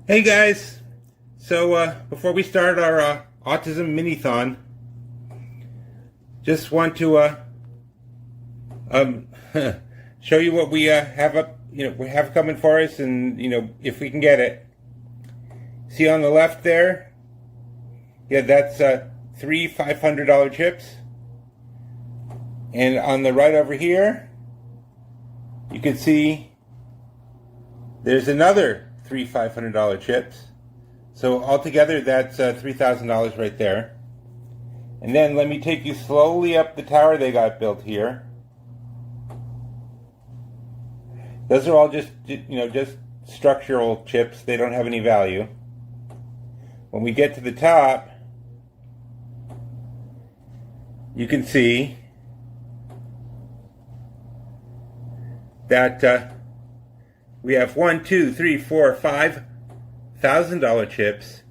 Hey guys, so before we start our autism mini-thon, just want to um, show you what we have up, we have coming for us, and if we can get it. See on the left there, yeah, that's three $500 chips, and on the right over here, you can see there's another three $500 chips. So altogether, that's $3,000 right there. And then let me take you slowly up the tower they got built here. Those are all just structural chips. They don't have any value. When we get to the top, you can see that we have $5,000 chips,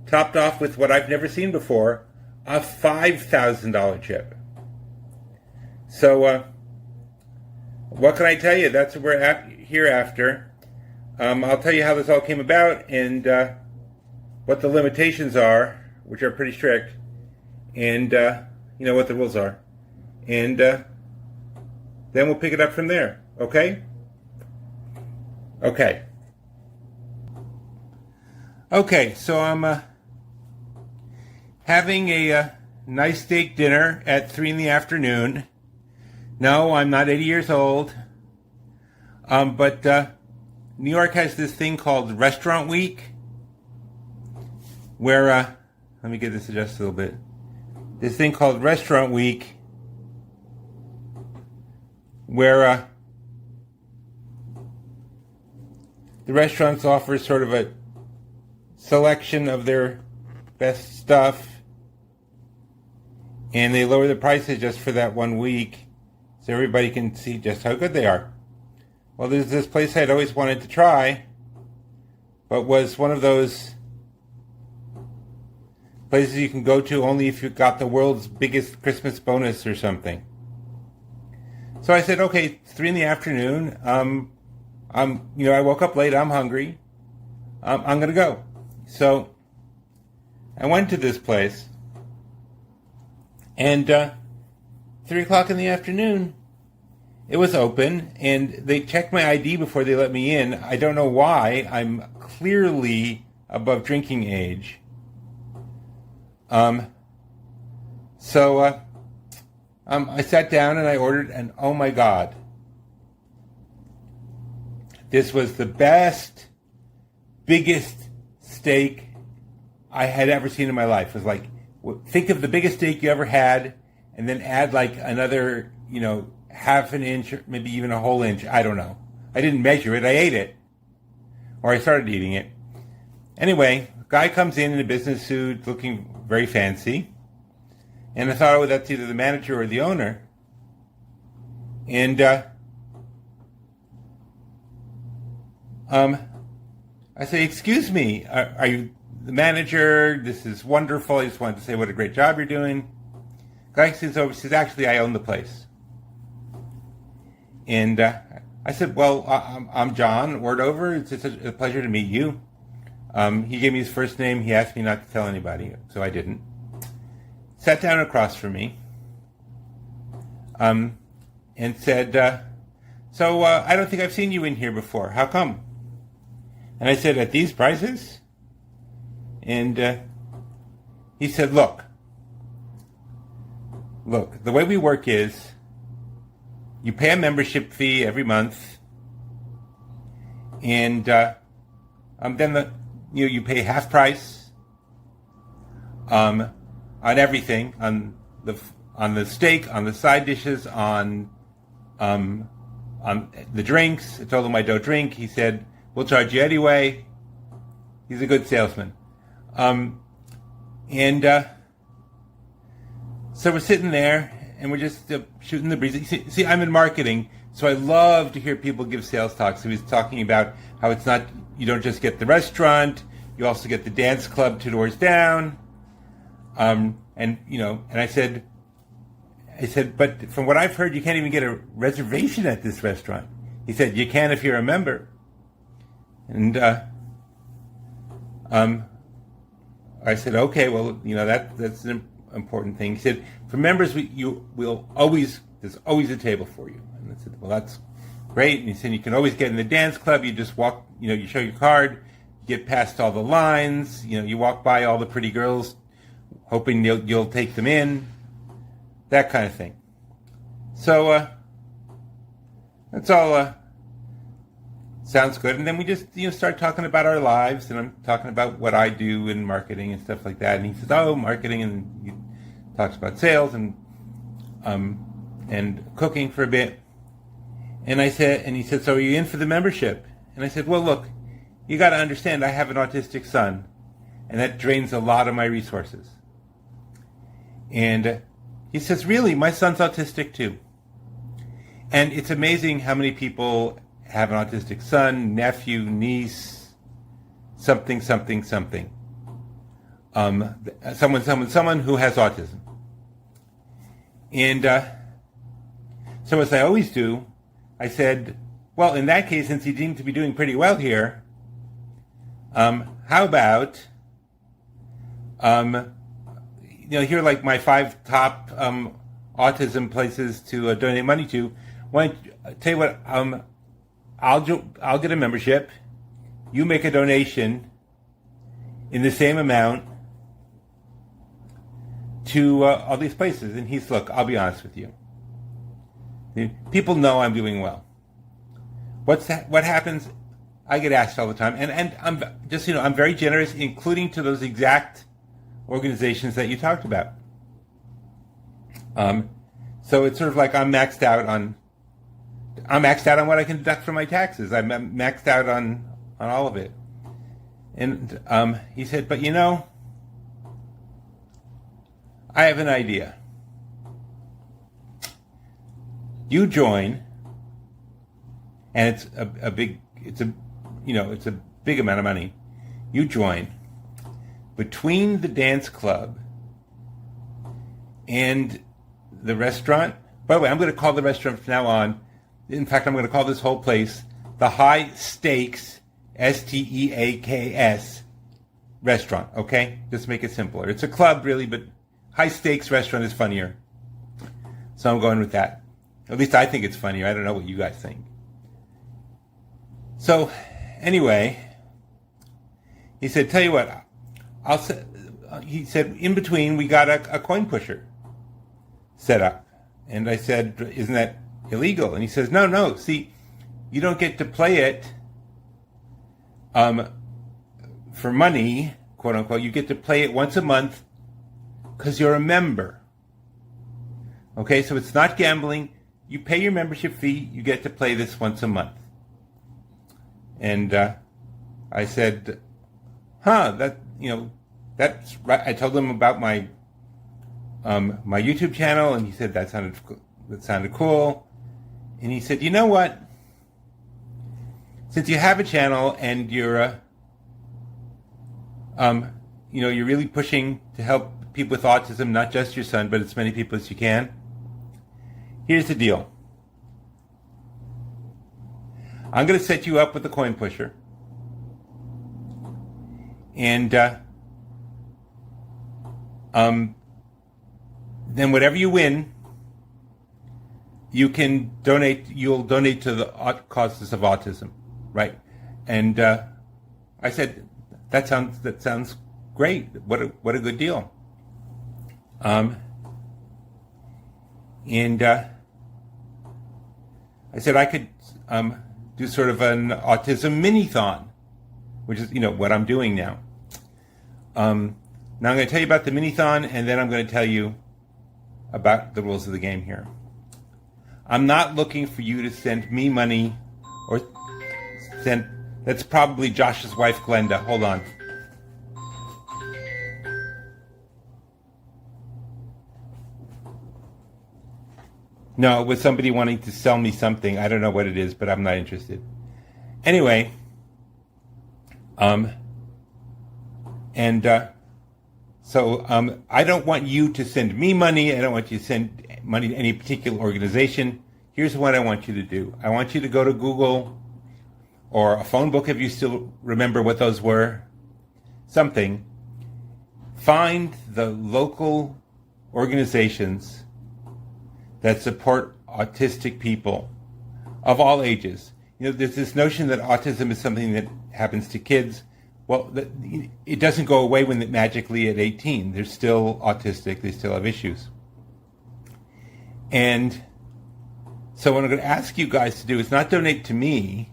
topped off with what I've never seen before, a $5,000 chip. So, what can I tell you? That's what we're here after. I'll tell you how this all came about and what the limitations are, which are pretty strict, and what the rules are, and then we'll pick it up from there. Okay? Okay, so I'm having a nice steak dinner at 3 in the afternoon. No, I'm not 80 years old. But New York has this thing called Restaurant Week, where, let me get this adjusted a little bit. This thing called Restaurant Week, where the restaurants offer sort of a selection of their best stuff, and they lower the prices just for that 1 week so everybody can see just how good they are. Well, there's this place I'd always wanted to try, but was one of those places you can go to only if you got the world's biggest Christmas bonus or something. So I said, okay, it's 3 in the afternoon. I woke up late. I'm hungry. I'm going to go. So I went to this place, and 3 o'clock in the afternoon, it was open, and they checked my ID before they let me in. I don't know why. I'm clearly above drinking age. So I sat down and I ordered, and oh my God, this was the best, biggest steak I had ever seen in my life. It was like, think of the biggest steak you ever had, and then add like another, half an inch, or maybe even a whole inch. I don't know. I didn't measure it. I ate it. Or I started eating it. Anyway, a guy comes in a business suit, looking very fancy. And I thought, oh, that's either the manager or the owner. And I say, excuse me, are you the manager? This is wonderful. I just wanted to say what a great job you're doing. Guy says over, says, actually, I own the place. And I said, well, I'm John Ordover. It's such a pleasure to meet you. He gave me his first name. He asked me not to tell anybody, so I didn't. Sat down across from me and said, so I don't think I've seen you in here before. How come? And I said, at these prices? And he said, look, the way we work is you pay a membership fee every month, and then you pay half price on everything, on the steak, on the side dishes, on the drinks. I told him I don't drink. He said, we'll charge you anyway. He's a good salesman. So we're sitting there, and we're just shooting the breeze. See, I'm in marketing, so I love to hear people give sales talks. So he's talking about how it's not, you don't just get the restaurant, you also get the dance club 2 doors down. And I said, but from what I've heard, you can't even get a reservation at this restaurant. He said, you can if you're a member. And I said, okay, well, that's an important thing. He said, for members, there's always a table for you. And I said, well, that's great. And he said, you can always get in the dance club. You just walk, you show your card, you get past all the lines, you walk by all the pretty girls, hoping you'll take them in, that kind of thing. So that's all sounds good. And then we just start talking about our lives, and I'm talking about what I do in marketing and stuff like that. And he says, "Oh, marketing," and he talks about sales and cooking for a bit. And he said, "So are you in for the membership?" And I said, "Well, look, you got to understand, I have an autistic son, and that drains a lot of my resources." And he says, "Really? My son's autistic too." And it's amazing how many people have an autistic son, nephew, niece, something. Someone who has autism. And so as I always do, I said, well, in that case, since you seem to be doing pretty well here, how about, here are like my 5 top autism places to donate money to. Tell you what, I'll get a membership. You make a donation in the same amount to all these places. And he's, look, I'll be honest with you. People know I'm doing well. What happens? I get asked all the time, and I'm just, I'm very generous, including to those exact organizations that you talked about. So it's sort of like I'm maxed out on what I can deduct from my taxes. I'm maxed out on all of it. And he said, but I have an idea. You join, and it's a big amount of money. You join between the dance club and the restaurant. By the way, I'm going to call the restaurant from now on. In fact, I'm going to call this whole place the High Stakes, Steaks restaurant, okay? Just make it simpler. It's a club, really, but High Stakes restaurant is funnier. So I'm going with that. At least I think it's funnier. I don't know what you guys think. So, anyway, he said, tell you what, he said, in between, we got a coin pusher set up. And I said, isn't that illegal? And he says, no, see, you don't get to play it for money, quote unquote. You get to play it once a month because you're a member. Okay, so it's not gambling. You pay your membership fee, you get to play this once a month. And I said, that's right. I told him about my my YouTube channel, and he said that sounded cool. And he said, you know what? Since you have a channel and you're you're really pushing to help people with autism, not just your son, but as many people as you can. Here's the deal. I'm going to set you up with a coin pusher. And then whatever you win, you'll donate to the causes of autism, right? And I said, that sounds great. What a good deal. And I said I could do sort of an autism mini-thon, which is what I'm doing now. Now I'm going to tell you about the mini-thon, and then I'm going to tell you about the rules of the game here. I'm not looking for you to send me money or send. That's probably Josh's wife, Glenda. Hold on. No, it was somebody wanting to sell me something. I don't know what it is, but I'm not interested. Anyway, so I don't want you to send me money. I don't want you to send money to any particular organization. Here's what I want you to do. I want you to go to Google or a phone book if you still remember what those were. something, find the local organizations that support autistic people of all ages. There's this notion that autism is something that happens to kids. Well, it doesn't go away when magically at 18. They're still autistic. They still have issues. And so what I'm going to ask you guys to do is not donate to me.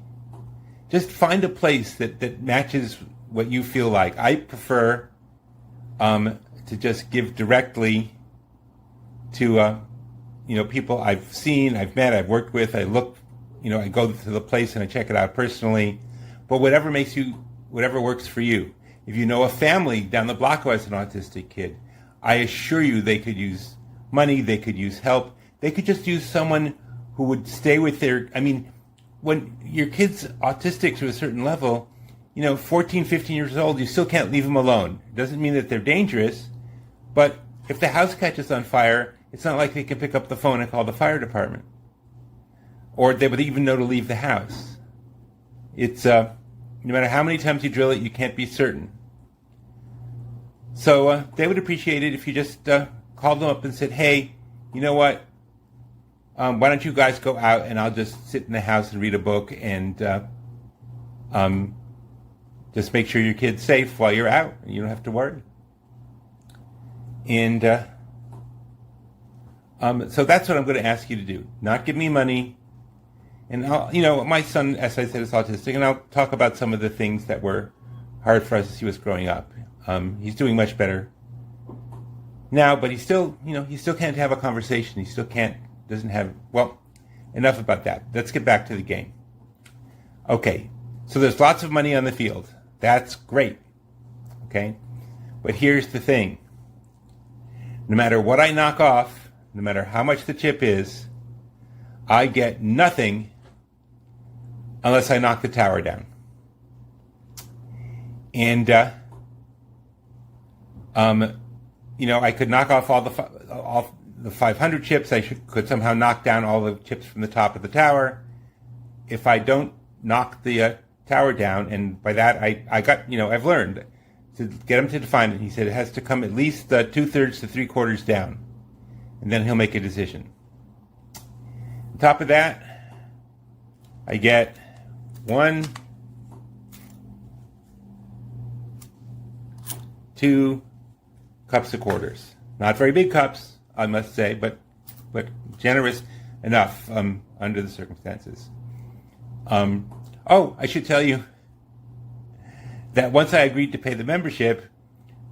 Just find a place that matches what you feel like. I prefer to just give directly to people I've seen, I've met, I've worked with. I look, I go to the place and I check it out personally. But whatever works for you. If you know a family down the block who has an autistic kid, I assure you they could use money, they could use help, they could just use someone who would stay with when your kid's autistic to a certain level, 14, 15 years old, you still can't leave them alone. It doesn't mean that they're dangerous, but if the house catches on fire, it's not like they can pick up the phone and call the fire department. Or they would even know to leave the house. It's, no matter how many times you drill it, you can't be certain. So they would appreciate it if you just called them up and said, hey, you know what? Why don't you guys go out and I'll just sit in the house and read a book and just make sure your kid's safe while you're out. You don't have to worry. And so that's what I'm going to ask you to do. Not give me money. And my son, as I said, is autistic, and I'll talk about some of the things that were hard for us as he was growing up. He's doing much better now, but he still can't have a conversation. He still doesn't have, enough about that. Let's get back to the game. Okay, so there's lots of money on the field. That's great. Okay, but here's the thing. No matter what I knock off, no matter how much the chip is, I get nothing unless I knock the tower down. And, I could knock off all the 500 chips. I could somehow knock down all the chips from the top of the tower. If I don't knock the tower down, and by that I've learned to get him to define it. He said it has to come at least 2/3 to 3/4 down, and then he'll make a decision. On top of that, I get 1, 2 cups of quarters. Not very big cups, I must say, but generous enough under the circumstances. I should tell you that once I agreed to pay the membership,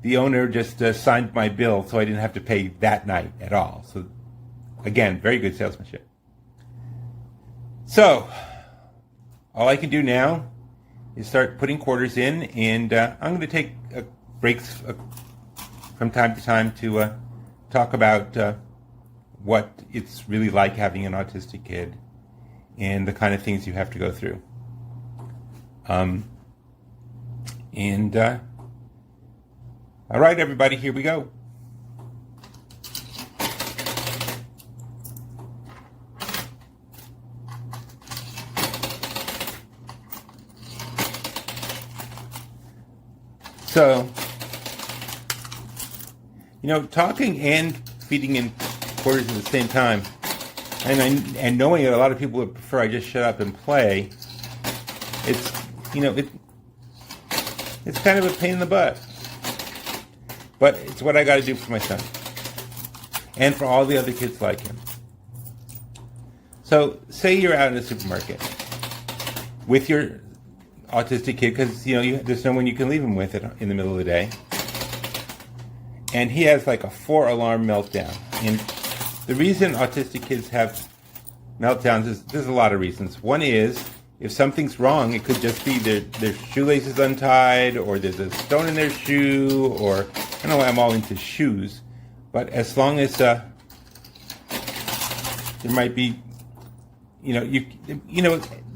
the owner just signed my bill, so I didn't have to pay that night at all. So, again, very good salesmanship. So, all I can do now is start putting quarters in, and I'm going to take breaks from time to time to talk about what it's really like having an autistic kid and the kind of things you have to go through. All right, everybody, here we go. So, talking and feeding in quarters at the same time, and knowing that a lot of people would prefer I just shut up and play, it's kind of a pain in the butt. But it's what I got to do for my son. And for all the other kids like him. So, say you're out in the supermarket with your autistic kid, because, there's no one you can leave him with in the middle of the day. And he has like a 4-alarm meltdown. And the reason autistic kids have meltdowns is, there's a lot of reasons. One is, if something's wrong, it could just be their shoelace is untied, or there's a stone in their shoe, or I don't know why I'm all into shoes, but as long as there might be,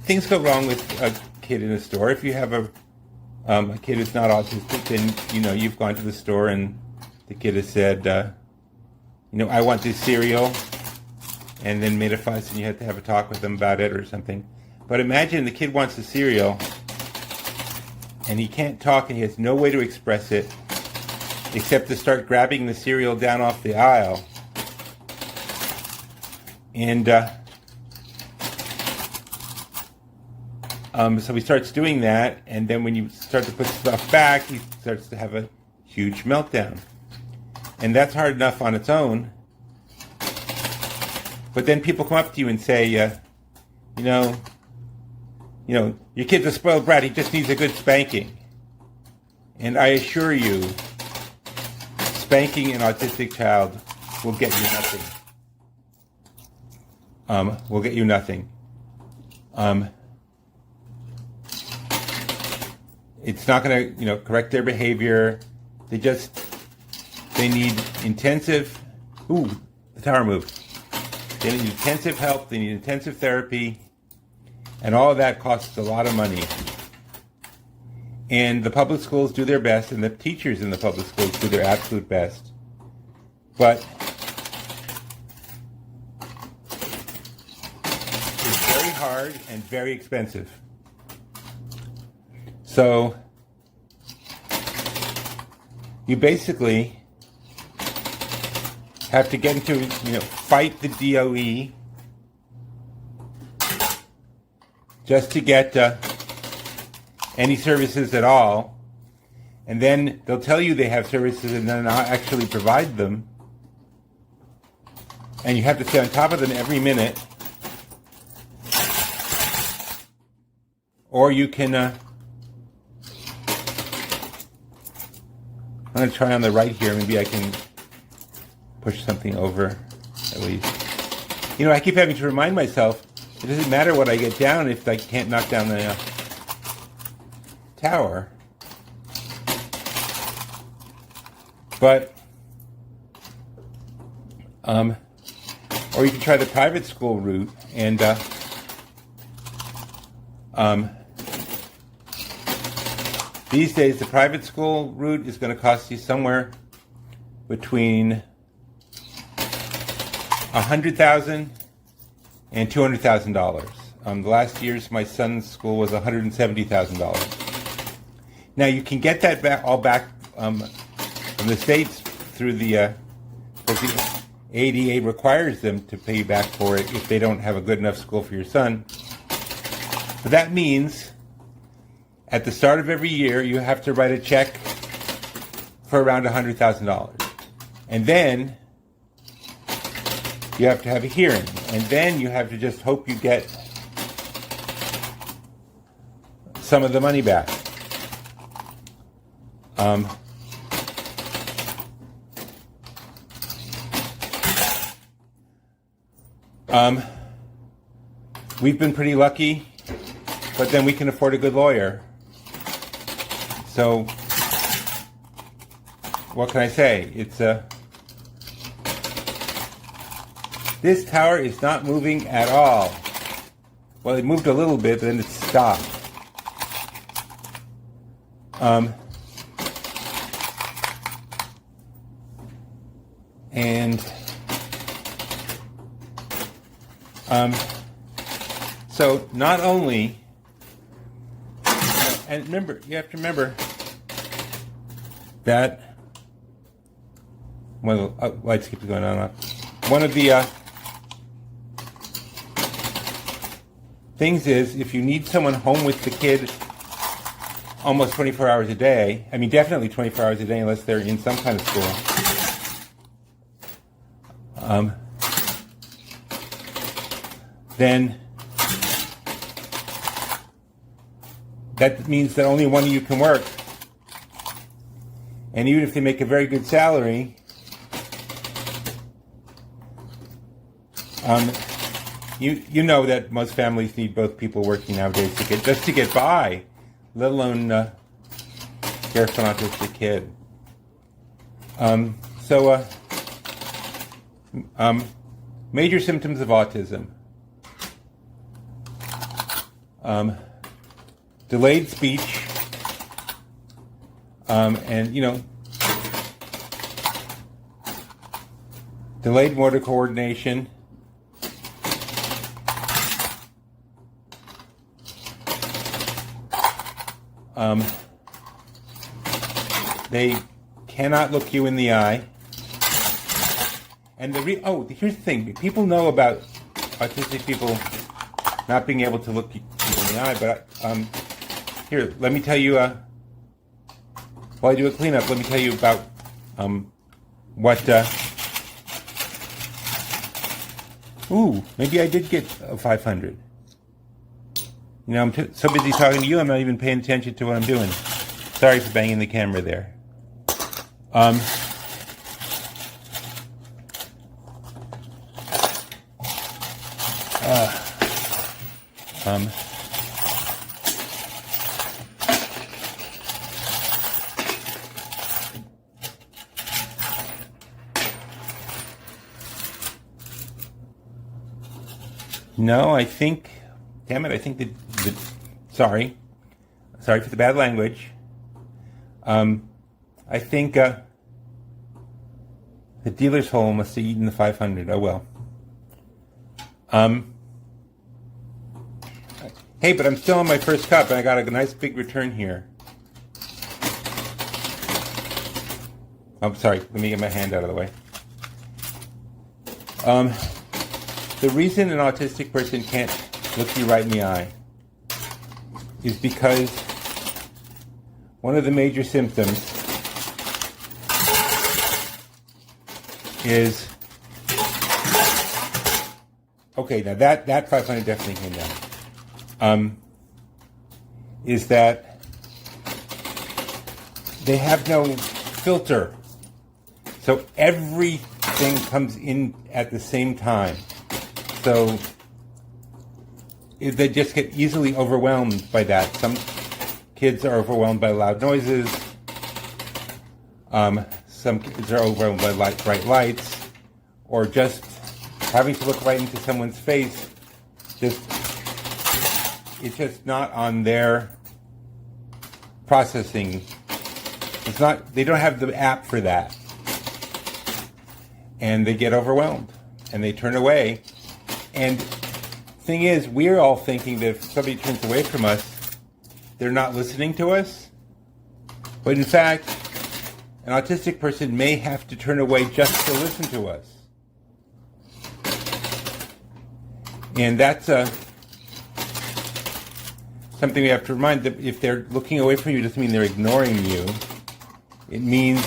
things go wrong with a kid in a store. If you have a kid who's not autistic, then you've gone to the store and the kid has said, I want this cereal, and then made a fuss, and you have to have a talk with them about it or something. But imagine the kid wants the cereal, and he can't talk, and he has no way to express it except to start grabbing the cereal down off the aisle. And so he starts doing that, and then when you start to put stuff back, he starts to have a huge meltdown. And that's hard enough on its own. But then people come up to you and say, you know, your kid's a spoiled brat. He just needs a good spanking. And I assure you, spanking an autistic child will get you nothing. Will get you nothing. It's not going to, correct their behavior. They need intensive. Ooh, the tower moved. They need intensive help. They need intensive therapy, and all of that costs a lot of money. And the public schools do their best, and the teachers in the public schools do their absolute best. But it's very hard and very expensive. So you basically have to get into, fight the DOE just to get any services at all. And then they'll tell you they have services and then not actually provide them. And you have to stay on top of them every minute. Or you can, I'm going to try on the right here. Maybe I can push something over at least. I keep having to remind myself, it doesn't matter what I get down if I can't knock down the tower. But, or you can try the private school route, and these days the private school route is going to cost you somewhere between $100,000 and $200,000. The last year's my son's school was $170,000. Now you can get that back from the states through the ADA requires them to pay you back for it if they don't have a good enough school for your son. But that means at the start of every year you have to write a check for around $100,000, and then you have to have a hearing, and then you have to just hope you get some of the money back. We've been pretty lucky, but then we can afford a good lawyer. So, what can I say? It's this tower is not moving at all. Well, it moved a little bit, but then it stopped. So not only, and remember, you have to remember that, well, lights keep going on and off. One of the things is, if you need someone home with the kid almost 24 hours a day, I mean definitely 24 hours a day unless they're in some kind of school, then that means that only one of you can work. And even if they make a very good salary, you know that most families need both people working nowadays to get by, let alone care for an autistic kid. Major symptoms of autism. Delayed speech, and delayed motor coordination, They cannot look you in the eye. And here's the thing. People know about autistic people not being able to look you in the eye, but here, let me tell you, while I do a cleanup, let me tell you about what, maybe I did get a 500. You know, I'm so busy talking to you, I'm not even paying attention to what I'm doing. Sorry for banging the camera there. No, I think, damn it, I think sorry for the bad language. I think the dealer's hole must have eaten the 500. Oh well. Hey, but I'm still on my first cup, and I got a nice big return here. I'm sorry. Let me get my hand out of the way. The reason an autistic person can't look you right in the eye is because one of the major symptoms is, okay, now that 500 definitely came down, is that they have no filter. So everything comes in at the same time. So they just get easily overwhelmed by that. Some kids are overwhelmed by loud noises. Some kids are overwhelmed by bright lights, or just having to look right into someone's face. It's just not on their processing. It's not. They don't have the app for that, and they get overwhelmed and they turn away. And thing is, we're all thinking that if somebody turns away from us, they're not listening to us. But in fact, an autistic person may have to turn away just to listen to us. And that's something we have to remind, that if they're looking away from you, it doesn't mean they're ignoring you. It means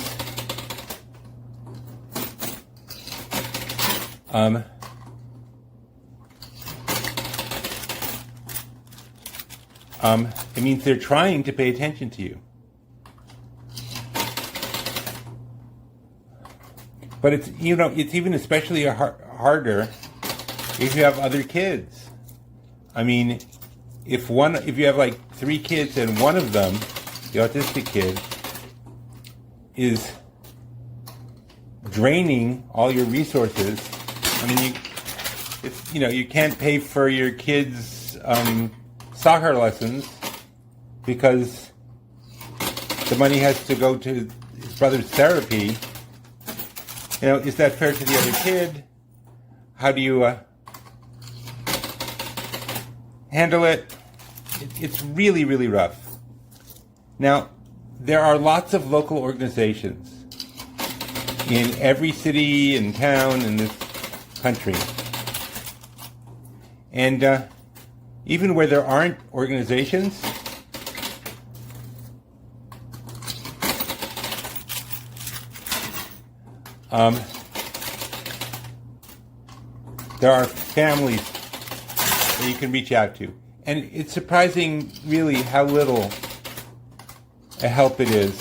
it means they're trying to pay attention to you. But it's even especially harder if you have other kids. I mean, if you have like 3 kids and one of them, the autistic kid, is draining all your resources. I mean, you can't pay for your kids' soccer lessons because the money has to go to his brother's therapy. Is that fair to the other kid? How do you handle it? It's really, really rough. Now, there are lots of local organizations in every city and town in this country. And even where there aren't organizations, there are families that you can reach out to. And it's surprising, really, how little a help it is.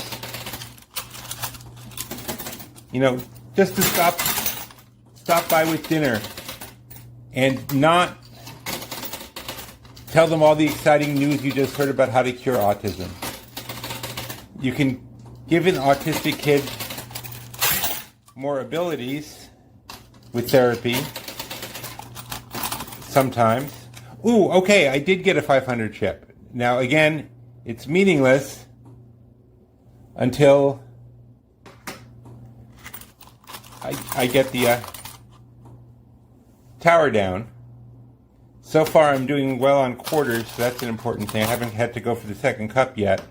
Just to stop by with dinner and not tell them all the exciting news you just heard about how to cure autism. You can give an autistic kid more abilities with therapy sometimes. Ooh, okay, I did get a 500 chip. Now, again, it's meaningless until I get the tower down. So far, I'm doing well on quarters, so that's an important thing. I haven't had to go for the second cup yet.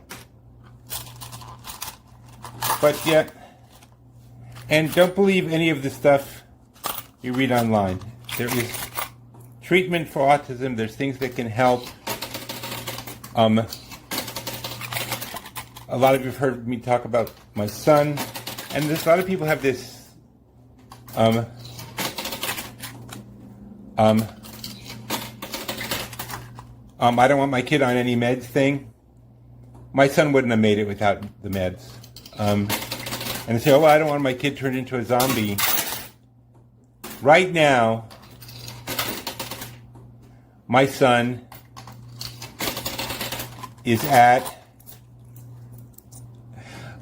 But yeah, and don't believe any of the stuff you read online. There is treatment for autism. There's things that can help. A lot of you have heard me talk about my son, and there's a lot of people have this I don't want my kid on any meds thing. My son wouldn't have made it without the meds. And they say, oh, I don't want my kid turned into a zombie. Right now, my son is at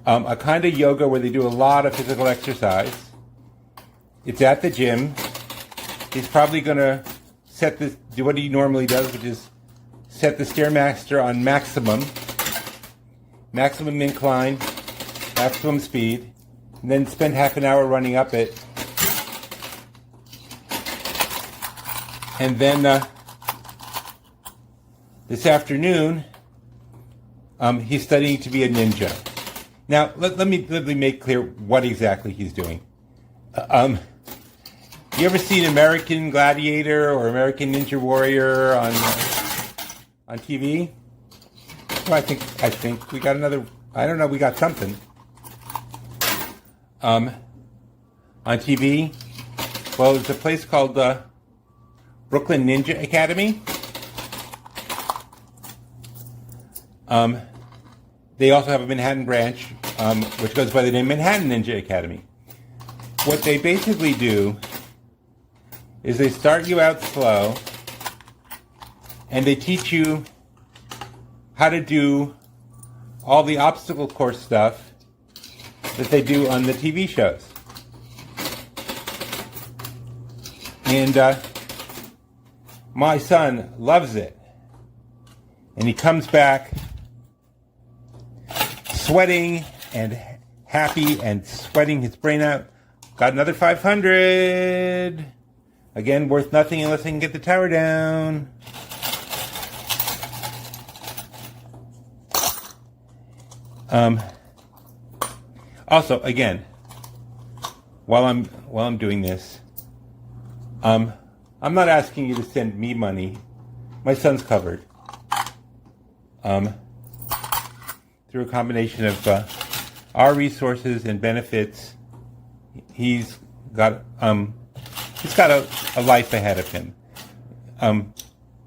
a kind of yoga where they do a lot of physical exercise. It's at the gym. He's probably going to do what he normally does, which is set the Stairmaster on maximum incline, maximum speed, and then spend half an hour running up it. And then this afternoon, he's studying to be a ninja. Now, let me make clear what exactly he's doing. You ever seen American Gladiator or American Ninja Warrior on TV? Well, I think we got another. I don't know. We got something on TV. Well, there's a place called Brooklyn Ninja Academy. They also have a Manhattan branch, which goes by the name Manhattan Ninja Academy. What they basically do is they start you out slow, and they teach you how to do all the obstacle course stuff that they do on the TV shows. And my son loves it. And he comes back sweating and happy and sweating his brain out. Got another 500. Again, worth nothing unless I can get the tower down. Also, again, while I'm doing this, I'm not asking you to send me money. My son's covered. Through a combination of our resources and benefits, he's got a life ahead of him.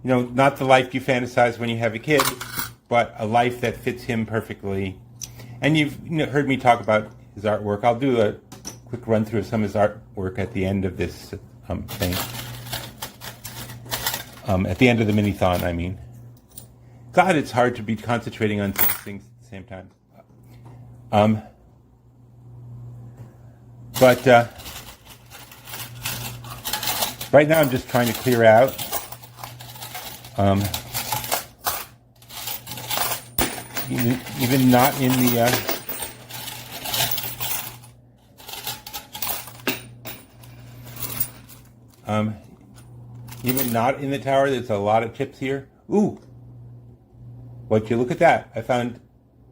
Not the life you fantasize when you have a kid, but a life that fits him perfectly. And you've heard me talk about his artwork. I'll do a quick run through of some of his artwork at the end of this thing. At the end of the mini-thon, I mean. God, it's hard to be concentrating on things at the same time. But right now I'm just trying to clear out. Even not in the even not in the tower, there's a lot of chips here. Ooh! Would you look at that? I found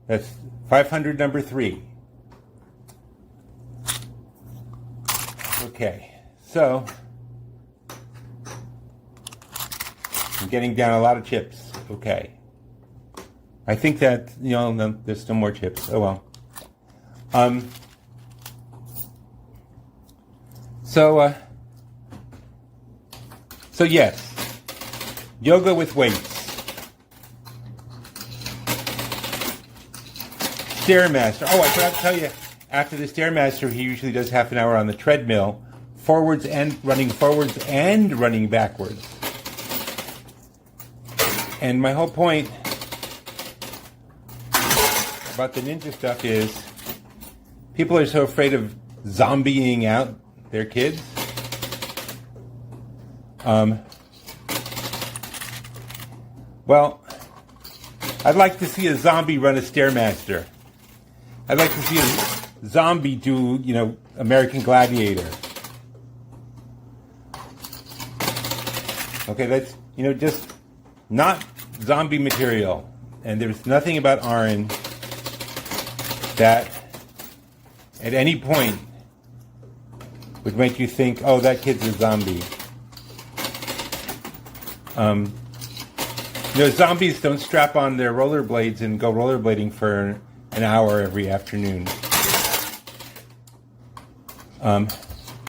that's 500 number 3. Okay, so I'm getting down a lot of chips. Okay. I think that, there's still more chips. Oh well. So yes, yoga with weights. Stairmaster. Oh, I forgot to tell you, after the Stairmaster, he usually does half an hour on the treadmill, running forwards and running backwards. And my whole point about the ninja stuff is people are so afraid of zombieing out their kids. Well, I'd like to see a zombie run a Stairmaster. I'd like to see a zombie do, American Gladiator. Okay, that's, just not zombie material. And there's nothing about Aaron that at any point would make you think, oh, that kid's a zombie. Zombies don't strap on their rollerblades and go rollerblading for an hour every afternoon.